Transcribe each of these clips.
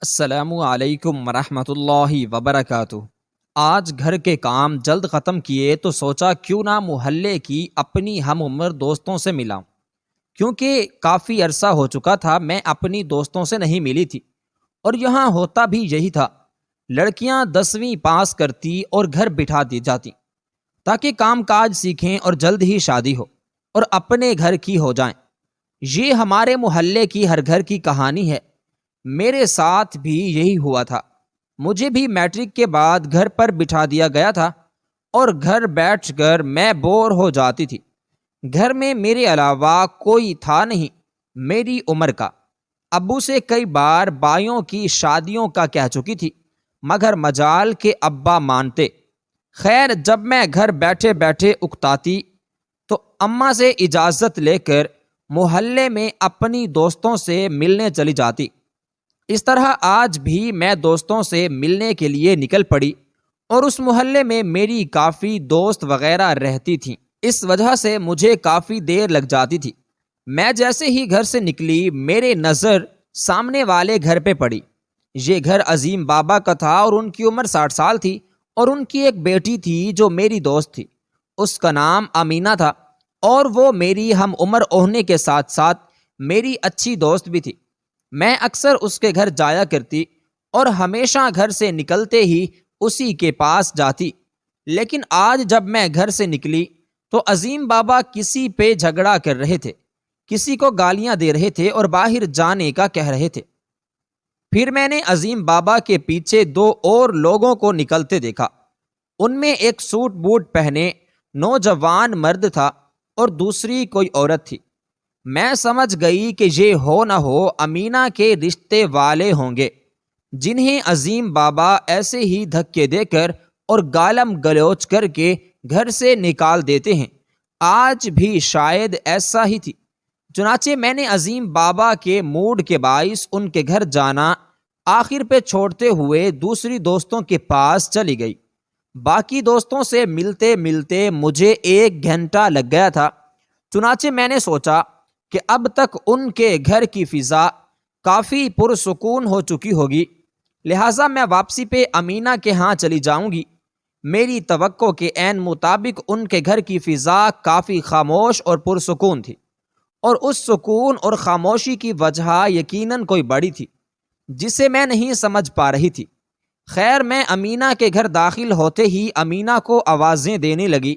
السلام علیکم ورحمۃ اللہ وبرکاتہ۔ آج گھر کے کام جلد ختم کیے تو سوچا کیوں نہ محلے کی اپنی ہم عمر دوستوں سے ملاؤں، کیونکہ کافی عرصہ ہو چکا تھا میں اپنی دوستوں سے نہیں ملی تھی، اور یہاں ہوتا بھی یہی تھا۔ لڑکیاں 10ویں پاس کرتی اور گھر بٹھا دی جاتی تاکہ کام کاج سیکھیں اور جلد ہی شادی ہو اور اپنے گھر کی ہو جائیں۔ یہ ہمارے محلے کی ہر گھر کی کہانی ہے۔ میرے ساتھ بھی یہی ہوا تھا۔ مجھے بھی میٹرک کے بعد گھر پر بٹھا دیا گیا تھا اور گھر بیٹھ کر میں بور ہو جاتی تھی۔ گھر میں میرے علاوہ کوئی تھا نہیں میری عمر کا۔ ابو سے کئی بار بھائیوں کی شادیوں کا کہہ چکی تھی، مگر مجال کے ابا مانتے۔ خیر، جب میں گھر بیٹھے بیٹھے اکتاتی تو اماں سے اجازت لے کر محلے میں اپنی دوستوں سے ملنے چلی جاتی۔ اس طرح آج بھی میں دوستوں سے ملنے کے لیے نکل پڑی، اور اس محلے میں میری کافی دوست وغیرہ رہتی تھیں۔ اس وجہ سے مجھے کافی دیر لگ جاتی تھی۔ میں جیسے ہی گھر سے نکلی میرے نظر سامنے والے گھر پہ پڑی۔ یہ گھر عظیم بابا کا تھا اور ان کی عمر 60 سال تھی، اور ان کی ایک بیٹی تھی جو میری دوست تھی۔ اس کا نام امینہ تھا، اور وہ میری ہم عمر ہونے کے ساتھ ساتھ میری اچھی دوست بھی تھی۔ میں اکثر اس کے گھر جایا کرتی اور ہمیشہ گھر سے نکلتے ہی اسی کے پاس جاتی۔ لیکن آج جب میں گھر سے نکلی تو عظیم بابا کسی پہ جھگڑا کر رہے تھے، کسی کو گالیاں دے رہے تھے اور باہر جانے کا کہہ رہے تھے۔ پھر میں نے عظیم بابا کے پیچھے 2 اور لوگوں کو نکلتے دیکھا۔ ان میں ایک سوٹ بوٹ پہنے نوجوان مرد تھا اور دوسری کوئی عورت تھی۔ میں سمجھ گئی کہ یہ ہو نہ ہو امینہ کے رشتے والے ہوں گے، جنہیں عظیم بابا ایسے ہی دھکے دے کر اور گالم گلوچ کر کے گھر سے نکال دیتے ہیں۔ آج بھی شاید ایسا ہی تھی۔ چنانچہ میں نے عظیم بابا کے موڈ کے باعث ان کے گھر جانا آخر پہ چھوڑتے ہوئے دوسری دوستوں کے پاس چلی گئی۔ باقی دوستوں سے ملتے ملتے مجھے 1 گھنٹہ لگ گیا تھا۔ چنانچہ میں نے سوچا کہ اب تک ان کے گھر کی فضا کافی پرسکون ہو چکی ہوگی، لہٰذا میں واپسی پہ امینہ کے ہاں چلی جاؤں گی۔ میری توقع کے عین مطابق ان کے گھر کی فضا کافی خاموش اور پرسکون تھی، اور اس سکون اور خاموشی کی وجہ یقیناً کوئی بڑی تھی جسے میں نہیں سمجھ پا رہی تھی۔ خیر، میں امینہ کے گھر داخل ہوتے ہی امینہ کو آوازیں دینے لگی۔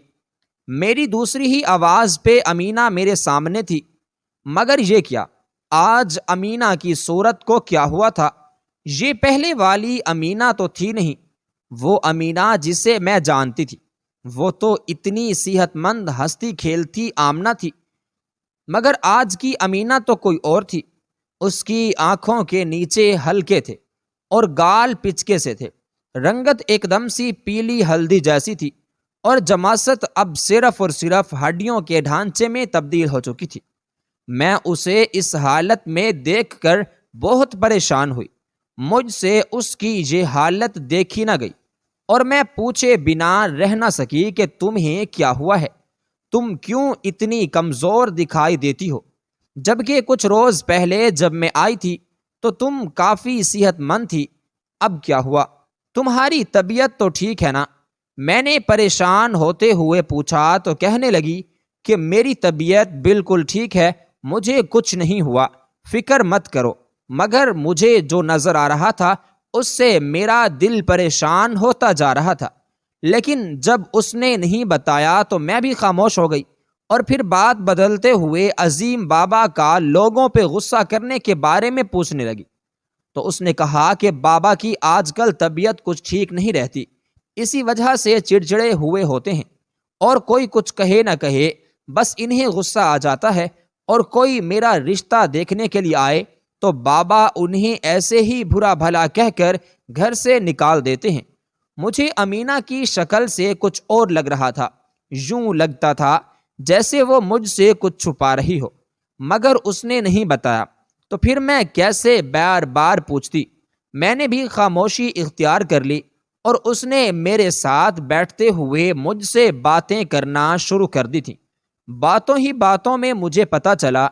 میری دوسری ہی آواز پہ امینہ میرے سامنے تھی، مگر یہ کیا؟ آج امینہ کی صورت کو کیا ہوا تھا؟ یہ پہلے والی امینہ تو تھی نہیں، وہ امینہ جسے میں جانتی تھی۔ وہ تو اتنی صحت مند ہستی کھیلتی آمنہ تھی، مگر آج کی امینہ تو کوئی اور تھی۔ اس کی آنکھوں کے نیچے ہلکے تھے اور گال پچکے سے تھے، رنگت ایک دم سی پیلی ہلدی جیسی تھی، اور جماست اب صرف اور صرف ہڈیوں کے ڈھانچے میں تبدیل ہو چکی تھی۔ میں اسے اس حالت میں دیکھ کر بہت پریشان ہوئی۔ مجھ سے اس کی یہ حالت دیکھی نہ گئی، اور میں پوچھے بنا رہ نہ سکی کہ تمہیں کیا ہوا ہے؟ تم کیوں اتنی کمزور دکھائی دیتی ہو؟ جبکہ کچھ روز پہلے جب میں آئی تھی تو تم کافی صحت مند تھی۔ اب کیا ہوا؟ تمہاری طبیعت تو ٹھیک ہے نا؟ میں نے پریشان ہوتے ہوئے پوچھا تو کہنے لگی کہ میری طبیعت بالکل ٹھیک ہے، مجھے کچھ نہیں ہوا، فکر مت کرو۔ مگر مجھے جو نظر آ رہا تھا اس سے میرا دل پریشان ہوتا جا رہا تھا۔ لیکن جب اس نے نہیں بتایا تو میں بھی خاموش ہو گئی، اور پھر بات بدلتے ہوئے عظیم بابا کا لوگوں پہ غصہ کرنے کے بارے میں پوچھنے لگی۔ تو اس نے کہا کہ بابا کی آج کل طبیعت کچھ ٹھیک نہیں رہتی، اسی وجہ سے چڑچڑے ہوئے ہوتے ہیں، اور کوئی کچھ کہے نہ کہے بس انہیں غصہ آ جاتا ہے، اور کوئی میرا رشتہ دیکھنے کے لیے آئے تو بابا انہیں ایسے ہی برا بھلا کہہ کر گھر سے نکال دیتے ہیں۔ مجھے امینہ کی شکل سے کچھ اور لگ رہا تھا، یوں لگتا تھا جیسے وہ مجھ سے کچھ چھپا رہی ہو، مگر اس نے نہیں بتایا، تو پھر میں کیسے بار بار پوچھتی؟ میں نے بھی خاموشی اختیار کر لی، اور اس نے میرے ساتھ بیٹھتے ہوئے مجھ سے باتیں کرنا شروع کر دی تھی۔ باتوں ہی باتوں میں مجھے پتا چلا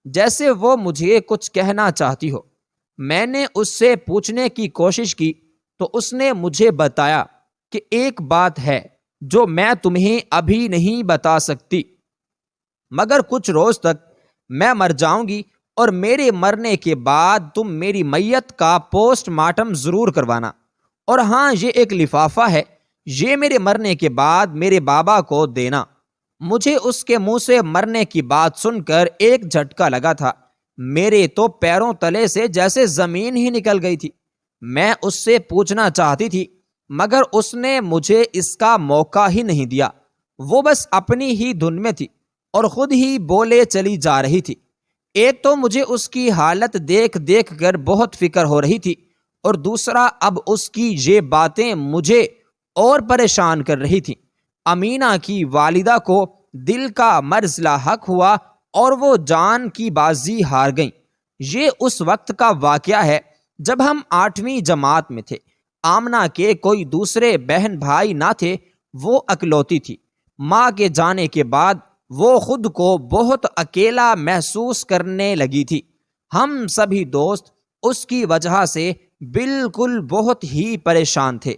جیسے وہ مجھے کچھ کہنا چاہتی ہو۔ میں نے اس سے پوچھنے کی کوشش کی تو اس نے مجھے بتایا کہ ایک بات ہے جو میں تمہیں ابھی نہیں بتا سکتی، مگر کچھ روز تک میں مر جاؤں گی، اور میرے مرنے کے بعد تم میری میت کا پوسٹ مارٹم ضرور کروانا، اور ہاں یہ ایک لفافہ ہے، یہ میرے مرنے کے بعد میرے بابا کو دینا۔ مجھے اس کے منہ سے مرنے کی بات سن کر ایک جھٹکا لگا تھا، میرے تو پیروں تلے سے جیسے زمین ہی نکل گئی تھی۔ میں اس سے پوچھنا چاہتی تھی مگر اس نے مجھے اس کا موقع ہی نہیں دیا، وہ بس اپنی ہی دھن میں تھی اور خود ہی بولے چلی جا رہی تھی۔ ایک تو مجھے اس کی حالت دیکھ دیکھ کر بہت فکر ہو رہی تھی، اور دوسرا اب اس کی یہ باتیں مجھے اور پریشان کر رہی تھی۔ امینہ کی والدہ کو دل کا مرض لاحق ہوا اور وہ جان کی بازی ہار گئیں۔ یہ اس وقت کا واقعہ ہے جب ہم 8ویں جماعت میں تھے۔ آمنہ کے کوئی دوسرے بہن بھائی نہ تھے، وہ اکلوتی تھی۔ ماں کے جانے کے بعد وہ خود کو بہت اکیلا محسوس کرنے لگی تھی۔ ہم سبھی دوست اس کی وجہ سے بالکل بہت ہی پریشان تھے۔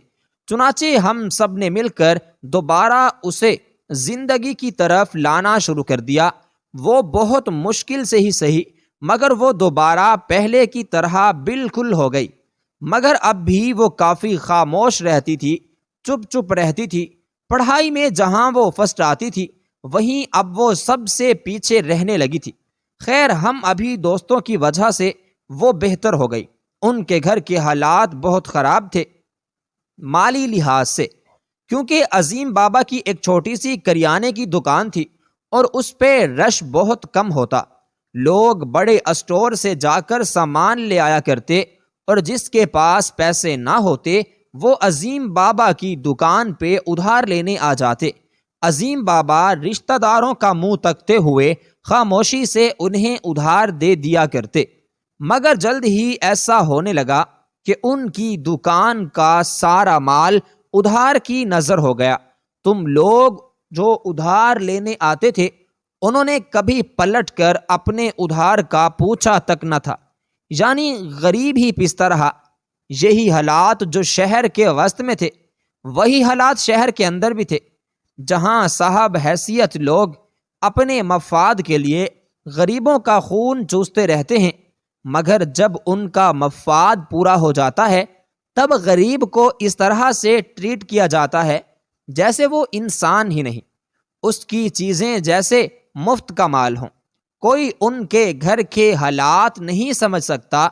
چنانچہ ہم سب نے مل کر دوبارہ اسے زندگی کی طرف لانا شروع کر دیا۔ وہ بہت مشکل سے ہی صحیح، مگر وہ دوبارہ پہلے کی طرح بالکل ہو گئی، مگر اب بھی وہ کافی خاموش رہتی تھی، چپ چپ رہتی تھی۔ پڑھائی میں جہاں وہ فرسٹ آتی تھی وہیں اب وہ سب سے پیچھے رہنے لگی تھی۔ خیر، ہم ابھی دوستوں کی وجہ سے وہ بہتر ہو گئی۔ ان کے گھر کے حالات بہت خراب تھے مالی لحاظ سے، کیونکہ عظیم بابا کی ایک چھوٹی سی کریانے کی دکان تھی اور اس پہ رش بہت کم ہوتا۔ لوگ بڑے اسٹور سے جا کر سامان لے آیا کرتے، اور جس کے پاس پیسے نہ ہوتے وہ عظیم بابا کی دکان پہ ادھار لینے آ جاتے۔ عظیم بابا رشتہ داروں کا منہ تکتے ہوئے خاموشی سے انہیں ادھار دے دیا کرتے، مگر جلد ہی ایسا ہونے لگا کہ ان کی دکان کا سارا مال ادھار کی نظر ہو گیا۔ تم لوگ جو ادھار لینے آتے تھے انہوں نے کبھی پلٹ کر اپنے ادھار کا پوچھا تک نہ تھا، یعنی غریب ہی پستا رہا۔ یہی حالات جو شہر کے وسط میں تھے وہی حالات شہر کے اندر بھی تھے، جہاں صاحب حیثیت لوگ اپنے مفاد کے لیے غریبوں کا خون چوستے رہتے ہیں، مگر جب ان کا مفاد پورا ہو جاتا ہے تب غریب کو اس طرح سے ٹریٹ کیا جاتا ہے جیسے وہ انسان ہی نہیں، اس کی چیزیں جیسے مفت کا مال ہوں۔ کوئی ان کے گھر کے حالات نہیں سمجھ سکتا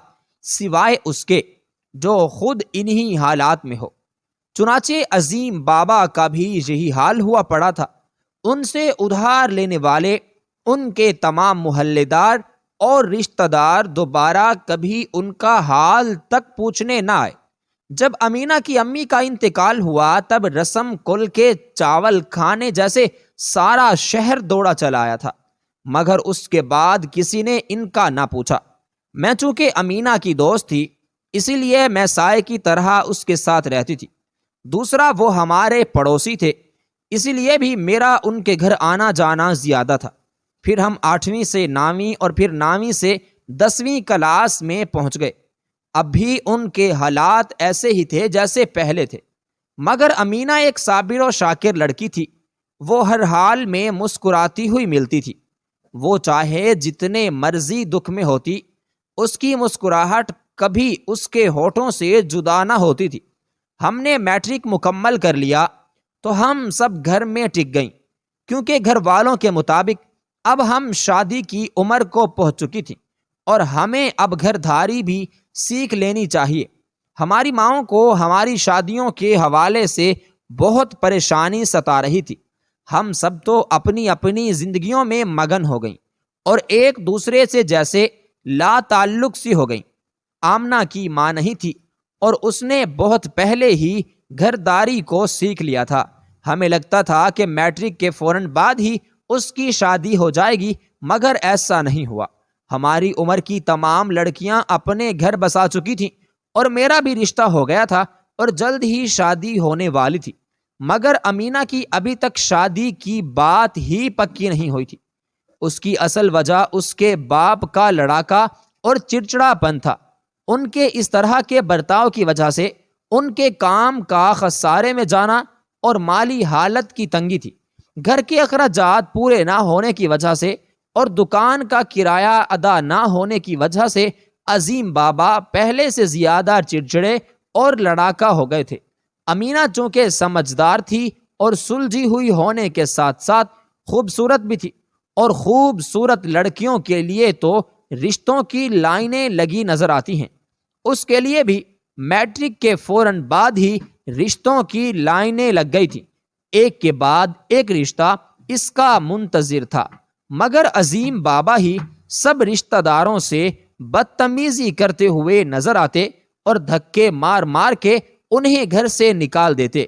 سوائے اس کے جو خود انہی حالات میں ہو۔ چنانچہ عظیم بابا کا بھی یہی حال ہوا پڑا تھا۔ ان سے ادھار لینے والے، ان کے تمام محلے دار اور رشتہ دار دوبارہ کبھی ان کا حال تک پوچھنے نہ آئے۔ جب امینہ کی امی کا انتقال ہوا تب رسم کل کے چاول کھانے جیسے سارا شہر دوڑا چلا آیا تھا، مگر اس کے بعد کسی نے ان کا نہ پوچھا۔ میں چونکہ امینہ کی دوست تھی اسی لیے میں سائے کی طرح اس کے ساتھ رہتی تھی، دوسرا وہ ہمارے پڑوسی تھے اسی لیے بھی میرا ان کے گھر آنا جانا زیادہ تھا۔ پھر ہم 8ویں سے 9ویں اور پھر 9ویں سے 10ویں کلاس میں پہنچ گئے۔ اب بھی ان کے حالات ایسے ہی تھے جیسے پہلے تھے، مگر امینہ ایک صابر و شاکر لڑکی تھی۔ وہ ہر حال میں مسکراتی ہوئی ملتی تھی، وہ چاہے جتنے مرضی دکھ میں ہوتی اس کی مسکراہٹ کبھی اس کے ہونٹوں سے جدا نہ ہوتی تھی۔ ہم نے میٹرک مکمل کر لیا تو ہم سب گھر میں ٹک گئیں، کیونکہ گھر والوں کے مطابق اب ہم شادی کی عمر کو پہنچ چکی تھی اور ہمیں اب گھر دھاری بھی سیکھ لینی چاہیے۔ ہماری ماؤں کو ہماری شادیوں کے حوالے سے بہت پریشانی ستا رہی تھی۔ ہم سب تو اپنی اپنی زندگیوں میں مگن ہو گئیں اور ایک دوسرے سے جیسے لا تعلق سی ہو گئیں۔ آمنہ کی ماں نہیں تھی اور اس نے بہت پہلے ہی گھرداری کو سیکھ لیا تھا۔ ہمیں لگتا تھا کہ میٹرک کے فوراً بعد ہی اس کی شادی ہو جائے گی، مگر ایسا نہیں ہوا۔ ہماری عمر کی تمام لڑکیاں اپنے گھر بسا چکی تھیں اور میرا بھی رشتہ ہو گیا تھا اور جلد ہی شادی ہونے والی تھی، مگر امینہ کی ابھی تک شادی کی بات ہی پکی نہیں ہوئی تھی۔ اس کی اصل وجہ اس کے باپ کا لڑاکا اور چڑچڑا پن تھا۔ ان کے اس طرح کے برتاؤ کی وجہ سے ان کے کام کا خسارے میں جانا اور مالی حالت کی تنگی تھی۔ گھر کے اخراجات پورے نہ ہونے کی وجہ سے اور دکان کا کرایہ ادا نہ ہونے کی وجہ سے عظیم بابا پہلے سے زیادہ چڑچڑے اور لڑاکا ہو گئے تھے۔ امینہ چونکہ سمجھدار تھی اور سلجھی ہوئی ہونے کے ساتھ ساتھ خوبصورت بھی تھی، اور خوبصورت لڑکیوں کے لیے تو رشتوں کی لائنیں لگی نظر آتی ہیں۔ اس کے لیے بھی میٹرک کے فوراً بعد ہی رشتوں کی لائنیں لگ گئی تھی۔ ایک کے بعد ایک رشتہ اس کا منتظر تھا، مگر عظیم بابا ہی سب رشتہ داروں سے بدتمیزی کرتے ہوئے نظر آتے اور دھکے مار مار کے انہیں گھر سے نکال دیتے۔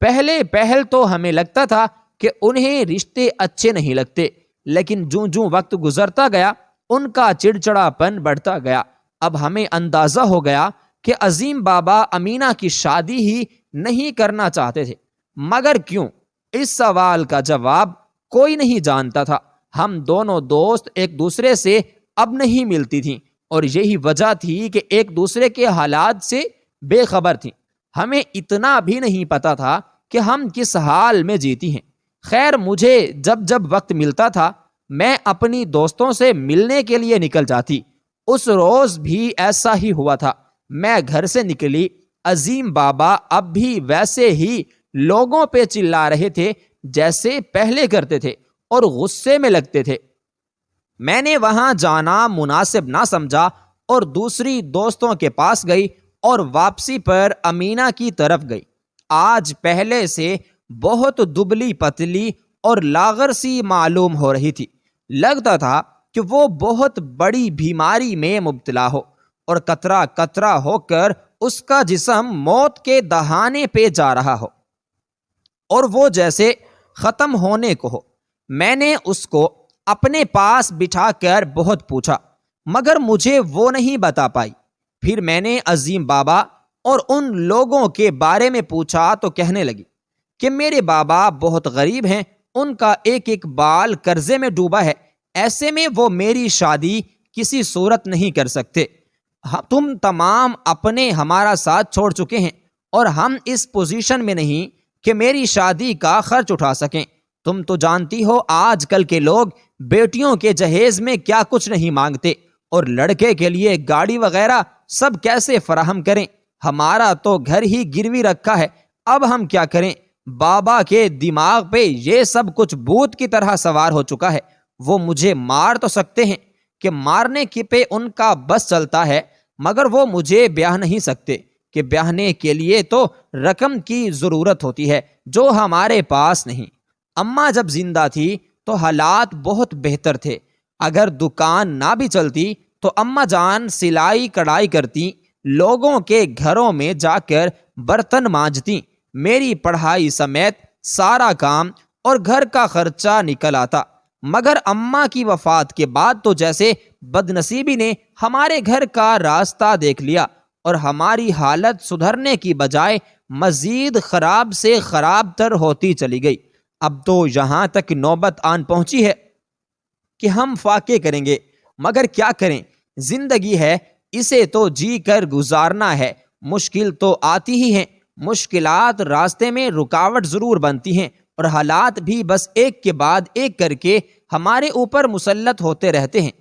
پہل تو ہمیں لگتا تھا کہ انہیں رشتے اچھے نہیں لگتے، لیکن جوں جوں وقت گزرتا گیا ان کا چڑچڑاپن بڑھتا گیا۔ اب ہمیں اندازہ ہو گیا کہ عظیم بابا امینہ کی شادی ہی نہیں کرنا چاہتے تھے، مگر کیوں؟ اس سوال کا جواب کوئی نہیں جانتا تھا۔ ہم دونوں دوست ایک دوسرے سے اب نہیں ملتی تھیں، اور یہی وجہ تھی کہ ایک دوسرے کے حالات سے بے خبر تھیں۔ ہمیں اتنا بھی نہیں پتا تھا کہ ہم کس حال میں جیتی ہیں۔ خیر، مجھے جب جب وقت ملتا تھا میں اپنی دوستوں سے ملنے کے لیے نکل جاتی۔ اس روز بھی ایسا ہی ہوا تھا۔ میں گھر سے نکلی، عظیم بابا اب بھی ویسے ہی لوگوں پہ چلا رہے تھے جیسے پہلے کرتے تھے، اور غصے میں لگتے تھے۔ میں نے وہاں جانا مناسب نہ سمجھا اور دوسری دوستوں کے پاس گئی اور واپسی پر امینہ کی طرف گئی۔ آج پہلے سے بہت دبلی پتلی اور لاغر سی معلوم ہو رہی تھی۔ لگتا تھا کہ وہ بہت بڑی بیماری میں مبتلا ہو، اور قطرہ قطرہ ہو کر اس کا جسم موت کے دہانے پہ جا رہا ہو، اور وہ جیسے ختم ہونے کو ہو۔ میں نے اس کو اپنے پاس بٹھا کر بہت پوچھا، مگر مجھے وہ نہیں بتا پائی۔ پھر میں نے عظیم بابا اور ان لوگوں کے بارے میں پوچھا تو کہنے لگی کہ میرے بابا بہت غریب ہیں، ان کا ایک ایک بال قرضے میں ڈوبا ہے، ایسے میں وہ میری شادی کسی صورت نہیں کر سکتے۔ تم تمام اپنے ہمارا ساتھ چھوڑ چکے ہیں، اور ہم اس پوزیشن میں نہیں کہ میری شادی کا خرچ اٹھا سکیں۔ تم تو جانتی ہو آج کل کے لوگ بیٹیوں کے جہیز میں کیا کچھ نہیں مانگتے، اور لڑکے کے لیے گاڑی وغیرہ سب کیسے فراہم کریں۔ ہمارا تو گھر ہی گروی رکھا ہے، اب ہم کیا کریں؟ بابا کے دماغ پہ یہ سب کچھ بھوت کی طرح سوار ہو چکا ہے۔ وہ مجھے مار تو سکتے ہیں کہ مارنے کی پہ ان کا بس چلتا ہے، مگر وہ مجھے بیاہ نہیں سکتے کہ بیاہنے کے لیے تو رقم کی ضرورت ہوتی ہے جو ہمارے پاس نہیں۔ اماں جب زندہ تھی تو حالات بہت بہتر تھے۔ اگر دکان نہ بھی چلتی تو اماں جان سلائی کڑھائی کرتی، لوگوں کے گھروں میں جا کر برتن مانجتی، میری پڑھائی سمیت سارا کام اور گھر کا خرچہ نکل آتا۔ مگر اماں کی وفات کے بعد تو جیسے بدنصیبی نے ہمارے گھر کا راستہ دیکھ لیا، اور ہماری حالت سدھرنے کی بجائے مزید خراب سے خراب تر ہوتی چلی گئی۔ اب تو یہاں تک نوبت آن پہنچی ہے کہ ہم فاقے کریں گے، مگر کیا کریں؟ زندگی ہے، اسے تو جی کر گزارنا ہے۔ مشکل تو آتی ہی ہیں، مشکلات راستے میں رکاوٹ ضرور بنتی ہیں، اور حالات بھی بس ایک کے بعد ایک کر کے ہمارے اوپر مسلط ہوتے رہتے ہیں،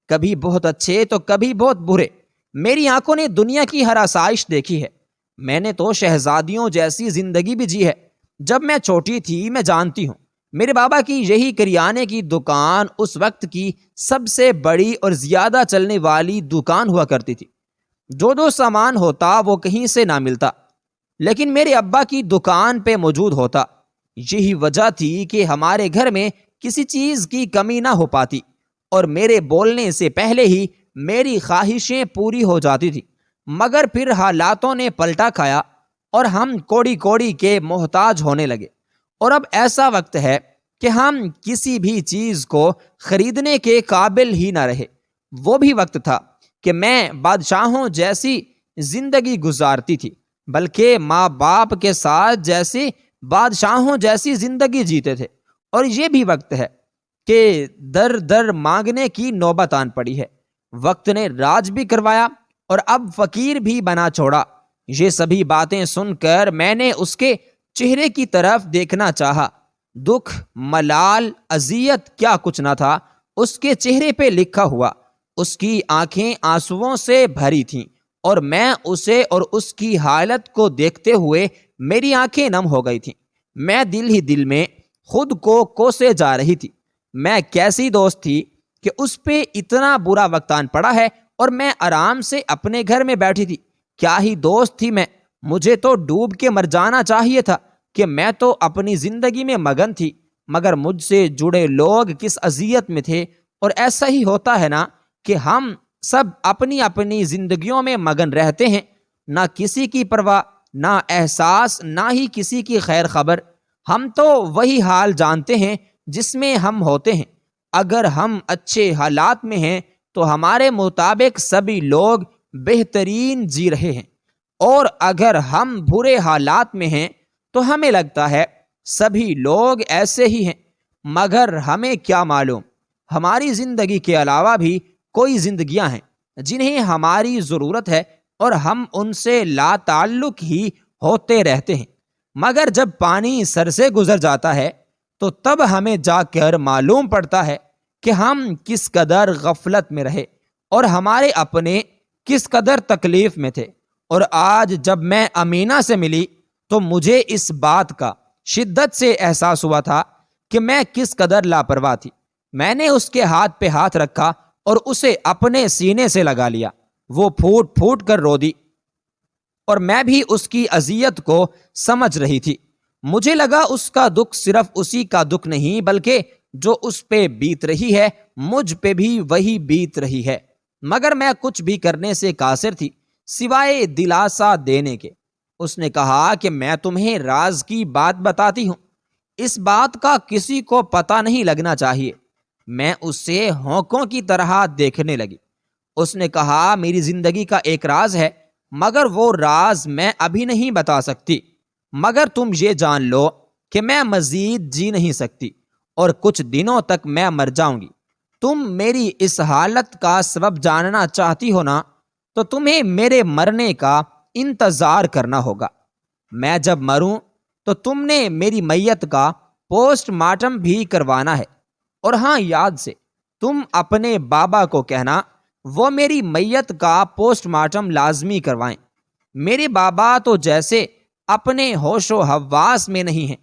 کبھی بہت اچھے تو کبھی بہت برے۔ میری آنکھوں نے دنیا کی ہر آسائش دیکھی ہے، میں نے تو شہزادیوں جیسی زندگی بھی جی ہے۔ جب میں چھوٹی تھی میں جانتی ہوں، میرے بابا کی یہی کریانے کی دکان اس وقت کی سب سے بڑی اور زیادہ چلنے والی دکان ہوا کرتی تھی۔ جو سامان ہوتا وہ کہیں سے نہ ملتا، لیکن میرے ابا کی دکان پہ موجود ہوتا۔ یہی وجہ تھی کہ ہمارے گھر میں کسی چیز کی کمی نہ ہو پاتی، اور میرے بولنے سے پہلے ہی میری خواہشیں پوری ہو جاتی تھی۔ مگر پھر حالاتوں نے پلٹا کھایا اور ہم کوڑی کوڑی کے محتاج ہونے لگے، اور اب ایسا وقت ہے کہ ہم کسی بھی چیز کو خریدنے کے قابل ہی نہ رہے۔ وہ بھی وقت تھا کہ میں بادشاہوں جیسی زندگی گزارتی تھی، بلکہ ماں باپ کے ساتھ جیسے بادشاہوں جیسی زندگی جیتے تھے، اور یہ بھی وقت ہے کہ در در مانگنے کی نوبت آن پڑی ہے۔ وقت نے راج بھی کروایا اور اب فقیر بھی بنا چھوڑا۔ یہ سبھی باتیں سن کر میں نے اس کے چہرے کی طرف دیکھنا چاہا۔ دکھ، ملال، اذیت کیا کچھ نہ تھا اس کے چہرے پہ لکھا ہوا۔ اس کی آنکھیں آنسوؤں سے بھری تھیں اور میں اسے اور اس کی حالت کو دیکھتے ہوئے میری آنکھیں نم ہو گئی تھیں۔ میں دل ہی دل میں خود کو کوسے جا رہی تھی۔ میں کیسی دوست تھی کہ اس پہ اتنا برا وقت آن پڑا ہے اور میں آرام سے اپنے گھر میں بیٹھی تھی۔ کیا ہی دوست تھی میں، مجھے تو ڈوب کے مر جانا چاہیے تھا کہ میں تو اپنی زندگی میں مگن تھی، مگر مجھ سے جڑے لوگ کس اذیت میں تھے۔ اور ایسا ہی ہوتا ہے نا کہ ہم سب اپنی اپنی زندگیوں میں مگن رہتے ہیں، نہ کسی کی پرواہ، نہ احساس، نہ ہی کسی کی خیر خبر۔ ہم تو وہی حال جانتے ہیں جس میں ہم ہوتے ہیں۔ اگر ہم اچھے حالات میں ہیں تو ہمارے مطابق سبھی لوگ بہترین جی رہے ہیں، اور اگر ہم برے حالات میں ہیں تو ہمیں لگتا ہے سبھی لوگ ایسے ہی ہیں۔ مگر ہمیں کیا معلوم، ہماری زندگی کے علاوہ بھی کوئی زندگیاں ہیں جنہیں ہماری ضرورت ہے اور ہم ان سے لا تعلق ہی ہوتے رہتے ہیں۔ مگر جب پانی سر سے گزر جاتا ہے تو تب ہمیں جا کر معلوم پڑتا ہے کہ ہم کس قدر غفلت میں رہے اور ہمارے اپنے کس قدر تکلیف میں تھے۔ اور آج جب میں امینہ سے ملی تو مجھے اس بات کا شدت سے احساس ہوا تھا کہ میں کس قدر لاپرواہ تھی۔ میں نے اس کے ہاتھ پہ ہاتھ رکھا اور اسے اپنے سینے سے لگا لیا۔ وہ پھوٹ پھوٹ کر رو دی اور میں بھی اس کی اذیت کو سمجھ رہی تھی۔ مجھے لگا اس کا دکھ صرف اسی کا دکھ نہیں، بلکہ جو اس پہ بیت رہی ہے مجھ پہ بھی وہی بیت رہی ہے۔ مگر میں کچھ بھی کرنے سے قاصر تھی سوائے دلاسا دینے کے۔ اس نے کہا کہ میں تمہیں راز کی بات بتاتی ہوں، اس بات کا کسی کو پتہ نہیں لگنا چاہیے۔ میں اسے ہونکوں کی طرح دیکھنے لگی۔ اس نے کہا میری زندگی کا ایک راز ہے، مگر وہ راز میں ابھی نہیں بتا سکتی، مگر تم یہ جان لو کہ میں مزید جی نہیں سکتی اور کچھ دنوں تک میں مر جاؤں گی۔ تم میری اس حالت کا سبب جاننا چاہتی ہو نا، تو تمہیں میرے مرنے کا انتظار کرنا ہوگا۔ میں جب مروں تو تم نے میری میت کا پوسٹ مارٹم بھی کروانا ہے۔ اور ہاں، یاد سے تم اپنے بابا کو کہنا وہ میری میت کا پوسٹ مارٹم لازمی کروائیں۔ میرے بابا تو جیسے اپنے ہوش و حواس میں نہیں ہیں،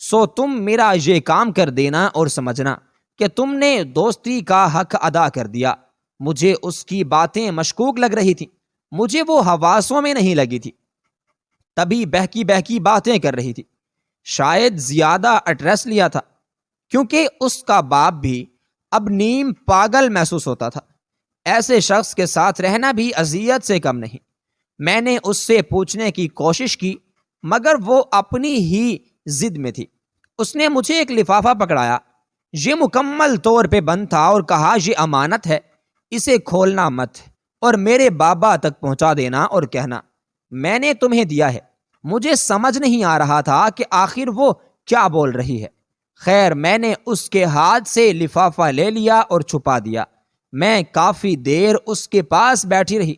سو تم میرا یہ کام کر دینا اور سمجھنا کہ تم نے دوستی کا حق ادا کر دیا۔ مجھے اس کی باتیں مشکوک لگ رہی تھیں، مجھے وہ حواسوں میں نہیں لگی تھی، تبھی بہکی بہکی باتیں کر رہی تھی۔ شاید زیادہ اٹریس لیا تھا، کیونکہ اس کا باپ بھی اب نیم پاگل محسوس ہوتا تھا۔ ایسے شخص کے ساتھ رہنا بھی اذیت سے کم نہیں۔ میں نے اس سے پوچھنے کی کوشش کی، مگر وہ اپنی ہی ضد میں تھی۔ اس نے مجھے ایک لفافہ پکڑایا، یہ مکمل طور پہ بند تھا، اور کہا یہ امانت ہے، اسے کھولنا مت اور میرے بابا تک پہنچا دینا اور کہنا میں نے تمہیں دیا ہے۔ مجھے سمجھ نہیں آ رہا تھا کہ آخر وہ کیا بول رہی ہے۔ خیر، میں نے اس کے ہاتھ سے لفافہ لے لیا اور چھپا دیا۔ میں کافی دیر اس کے پاس بیٹھی رہی۔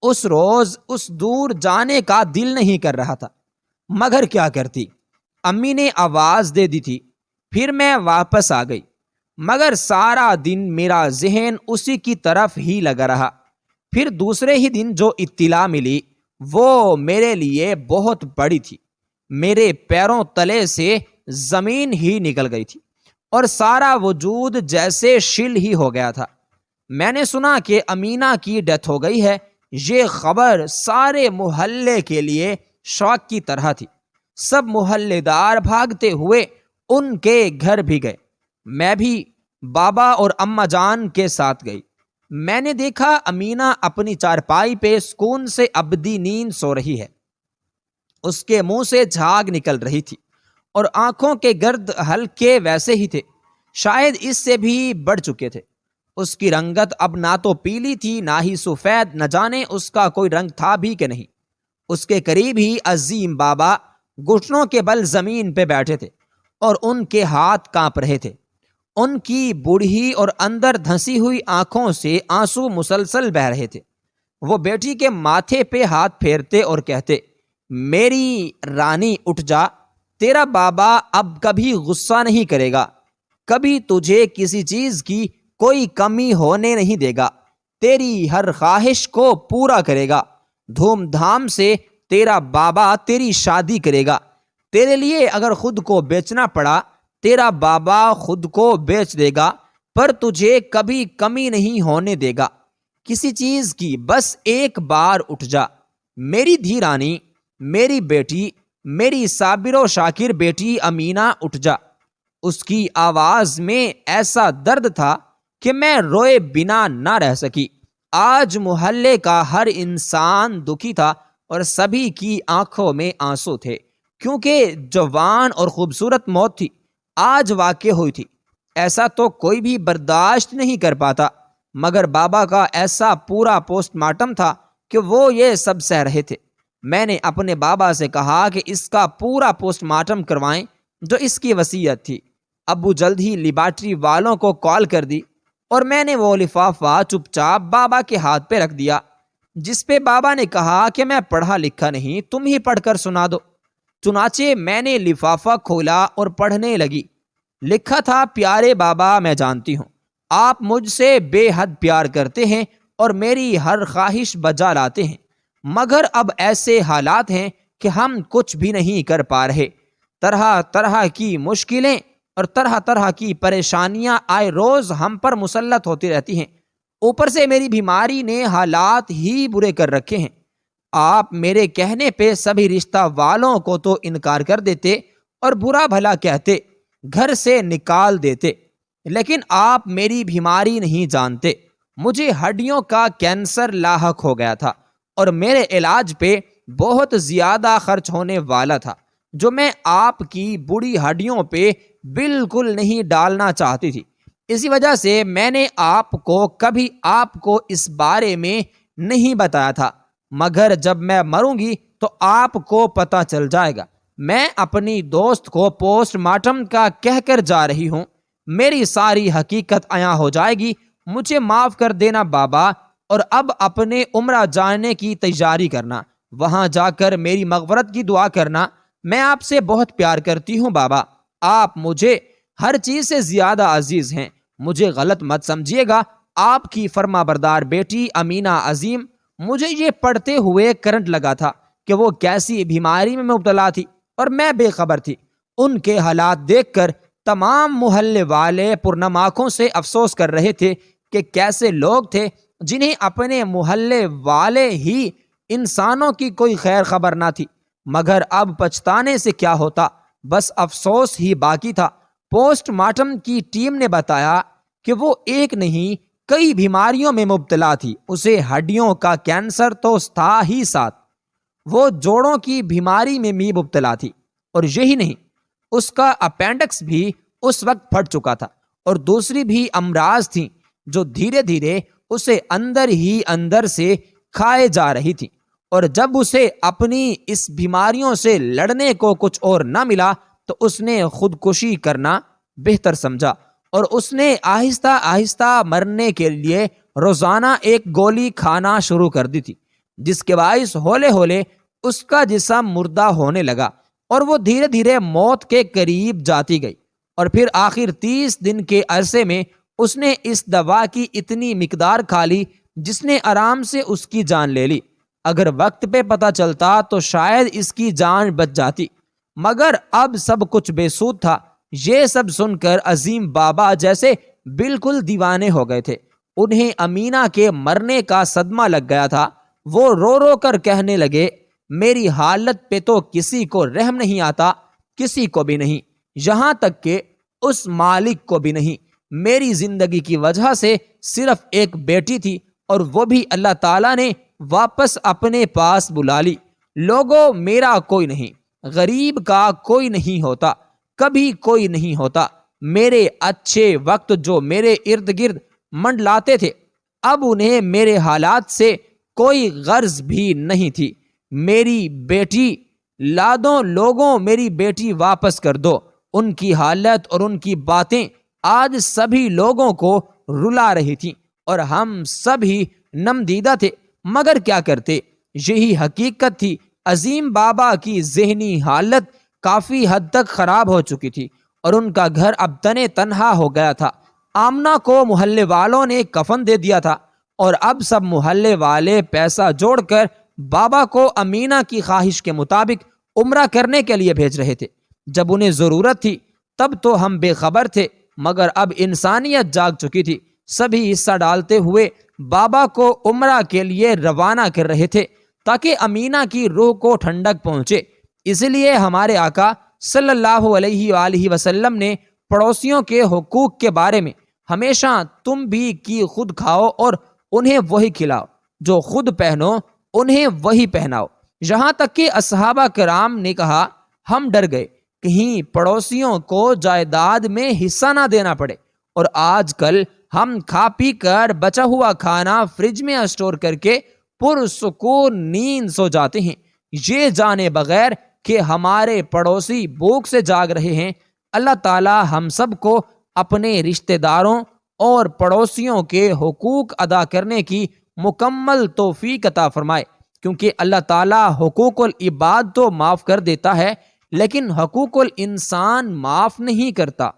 اس روز اس دور جانے کا دل نہیں کر رہا تھا، مگر کیا کرتی، امی نے آواز دے دی تھی۔ پھر میں واپس آ گئی، مگر سارا دن میرا ذہن اسی کی طرف ہی لگا رہا۔ پھر دوسرے ہی دن جو اطلاع ملی وہ میرے لیے بہت بڑی تھی۔ میرے پیروں تلے سے زمین ہی نکل گئی تھی اور سارا وجود جیسے شل ہی ہو گیا تھا۔ میں نے سنا کہ امینہ کی ڈیتھ ہو گئی ہے۔ یہ خبر سارے محلے کے لیے شوق کی طرح تھی۔ سب محلے دار بھاگتے ہوئے ان کے گھر بھی گئے۔ میں بھی بابا اور اماں جان کے ساتھ گئی۔ میں نے دیکھا امینہ اپنی چارپائی پہ سکون سے ابدی نیند سو رہی ہے۔ اس کے منہ سے جھاگ نکل رہی تھی اور آنکھوں کے گرد ہلکے ویسے ہی تھے، شاید اس سے بھی بڑھ چکے تھے۔ اس کی رنگت اب نہ تو پیلی تھی نہ ہی سفید، نہ جانے اس کا کوئی رنگ تھا بھی کہ نہیں۔ اس کے قریب ہی عظیم بابا گھٹنوں کے بل زمین پہ بیٹھے تھے اور ان کے ہاتھ کانپ رہے تھے۔ ان کی بوڑھی اور اندر دھنسی ہوئی آنکھوں سے آنسو مسلسل بہہ رہے تھے۔ وہ بیٹی کے ماتھے پہ ہاتھ پھیرتے اور کہتے، میری رانی اٹھ جا، تیرا بابا اب کبھی غصہ نہیں کرے گا، کبھی تجھے کسی چیز کی کوئی کمی ہونے نہیں دے گا، تیری ہر خواہش کو پورا کرے گا، دھوم دھام سے تیرا بابا تیری شادی کرے گا، تیرے لیے اگر خود کو بیچنا پڑا تیرا بابا خود کو بیچ دے گا، پر تجھے کبھی کمی نہیں ہونے دے گا کسی چیز کی، بس ایک بار اٹھ جا، میری دھی رانی، میری بیٹی، میری صابر و شاکر بیٹی امینہ اٹھ جا۔ اس کی آواز میں ایسا درد تھا کہ میں روئے بنا نہ رہ سکی۔ آج محلے کا ہر انسان دکھی تھا اور سبھی کی آنکھوں میں آنسو تھے، کیونکہ جوان اور خوبصورت موت تھی، آج واقع ہوئی تھی۔ ایسا تو کوئی بھی برداشت نہیں کر پاتا، مگر بابا کا ایسا پورا پوسٹ مارٹم تھا کہ وہ یہ سب سہ رہے تھے۔ میں نے اپنے بابا سے کہا کہ اس کا پورا پوسٹ مارٹم کروائیں جو اس کی وصیت تھی۔ ابو جلد ہی لیبارٹری والوں کو کال کر دی اور میں نے وہ لفافہ چپ چاپ بابا کے ہاتھ پہ رکھ دیا، جس پہ بابا نے کہا کہ میں پڑھا لکھا نہیں، تم ہی پڑھ کر سنا دو۔ چنانچہ میں نے لفافہ کھولا اور پڑھنے لگی۔ لکھا تھا، پیارے بابا، میں جانتی ہوں آپ مجھ سے بے حد پیار کرتے ہیں اور میری ہر خواہش بجا لاتے ہیں، مگر اب ایسے حالات ہیں کہ ہم کچھ بھی نہیں کر پا رہے۔ طرح طرح کی مشکلیں اور طرح طرح کی پریشانیاں آئے روز ہم پر مسلط ہوتی رہتی ہیں، اوپر سے میری بیماری نے حالات ہی برے کر رکھے ہیں۔ آپ میرے کہنے پہ سبھی رشتہ والوں کو تو انکار کر دیتے اور برا بھلا کہتے، گھر سے نکال دیتے، لیکن آپ میری بیماری نہیں جانتے۔ مجھے ہڈیوں کا کینسر لاحق ہو گیا تھا اور میرے علاج پہ بہت زیادہ خرچ ہونے والا تھا، جو میں آپ کی بوڑھی ہڈیوں پہ بالکل نہیں ڈالنا چاہتی تھی۔ اسی وجہ سے میں نے آپ کو کبھی آپ کو اس بارے میں نہیں بتایا تھا، مگر جب میں مروں گی تو آپ کو پتہ چل جائے گا۔ میں اپنی دوست کو پوسٹ مارٹم کا کہہ کر جا رہی ہوں، میری ساری حقیقت عیاں ہو جائے گی۔ مجھے معاف کر دینا بابا، اور اب اپنے عمرہ جانے کی تیاری کرنا، وہاں جا کر میری مغفرت کی دعا کرنا۔ میں آپ سے بہت پیار کرتی ہوں بابا، آپ مجھے ہر چیز سے زیادہ عزیز ہیں، مجھے غلط مت سمجھیے گا۔ آپ کی فرما بردار بیٹی امینہ عظیم۔ مجھے یہ پڑھتے ہوئے کرنٹ لگا تھا کہ وہ کیسی بیماری میں مبتلا تھی اور میں بے خبر تھی۔ ان کے حالات دیکھ کر تمام محلے والے پرنم آنکھوں سے افسوس کر رہے تھے کہ کیسے لوگ تھے جنہیں اپنے محلے والے ہی انسانوں کی کوئی خیر خبر نہ تھی، مگر اب پچھتانے سے کیا ہوتا، بس افسوس ہی باقی تھا۔ پوسٹ مارٹم کی ٹیم نے بتایا کہ وہ ایک نہیں کئی بیماریوں میں مبتلا تھی، اسے ہڈیوں کا کینسر تو تھا ہی، ساتھ وہ جوڑوں کی بیماری میں بھی مبتلا تھی، اور یہی نہیں، اس کا اپینڈکس بھی اس وقت پھٹ چکا تھا، اور دوسری بھی امراض تھیں جو دھیرے دھیرے اسے اندر ہی اندر سے کھائے جا رہی تھی، اور جب اسے اپنی اس بیماریوں سے لڑنے کو کچھ اور نہ ملا تو اس نے خودکشی کرنا بہتر سمجھا، اور اس نے آہستہ آہستہ مرنے کے لیے روزانہ ایک گولی کھانا شروع کر دی تھی، جس کے باعث ہولے ہولے اس کا جسم مردہ ہونے لگا اور وہ دھیرے دھیرے موت کے قریب جاتی گئی، اور پھر آخر 30 دن کے عرصے میں اس نے اس دوا کی اتنی مقدار کھا لی جس نے آرام سے اس کی جان لے لی۔ اگر وقت پہ پتہ چلتا تو شاید اس کی جان بچ جاتی، مگر اب سب کچھ بے سود تھا۔ یہ سب سن کر عظیم بابا جیسے بالکل دیوانے ہو گئے تھے، انہیں امینہ کے مرنے کا صدمہ لگ گیا تھا۔ وہ رو رو کر کہنے لگے، میری حالت پہ تو کسی کو رحم نہیں آتا، کسی کو بھی نہیں، یہاں تک کہ اس مالک کو بھی نہیں۔ میری زندگی کی وجہ سے صرف ایک بیٹی تھی، اور وہ بھی اللہ تعالیٰ نے واپس اپنے پاس بلا لی۔ لوگوں، میرا کوئی نہیں، غریب کا کوئی نہیں ہوتا، کبھی کوئی نہیں ہوتا۔ میرے اچھے وقت جو میرے ارد گرد منڈلاتے تھے، اب انہیں میرے حالات سے کوئی غرض بھی نہیں تھی۔ میری بیٹی لا دو لوگوں، میری بیٹی واپس کر دو۔ ان کی حالت اور ان کی باتیں آج سبھی لوگوں کو رلا رہی تھیں، اور ہم سب ہی نم دیدہ تھے۔ مگر کیا کرتے؟ یہی حقیقت تھی۔ عظیم بابا کی ذہنی حالت کافی حد تک خراب ہو چکی تھی اور ان کا گھر اب تنے تنہا ہو گیا تھا۔ آمنہ کو محلے والوں نے کفن دے دیا تھا اور اب سب محلے والے پیسہ جوڑ کر بابا کو امینہ کی خواہش کے مطابق عمرہ کرنے کے لیے بھیج رہے تھے۔ جب انہیں ضرورت تھی تب تو ہم بے خبر تھے، مگر اب انسانیت جاگ چکی تھی۔ سبھی حصہ ڈالتے ہوئے بابا کو عمرہ کے لیے روانہ کر رہے تھے تاکہ امینہ کی روح کو ٹھنڈک پہنچے۔ اس لیے ہمارے آقا صلی اللہ علیہ وآلہ وسلم نے پڑوسیوں کے حقوق کے بارے میں ہمیشہ تم بھی کی خود کھاؤ اور انہیں وہی کھلاؤ، جو خود پہنو انہیں وہی پہناؤ۔ یہاں تک کہ اصحابہ کرام نے کہا ہم ڈر گئے کہیں پڑوسیوں کو جائیداد میں حصہ نہ دینا پڑے، اور آج کل ہم کھا پی کر بچا ہوا کھانا فریج میں اسٹور کر کے پرسکون نیند سو جاتے ہیں، یہ جانے بغیر کہ ہمارے پڑوسی بھوک سے جاگ رہے ہیں۔ اللہ تعالی ہم سب کو اپنے رشتہ داروں اور پڑوسیوں کے حقوق ادا کرنے کی مکمل توفیق عطا فرمائے، کیونکہ اللہ تعالی حقوق العباد تو معاف کر دیتا ہے لیکن حقوق الانسان معاف نہیں کرتا۔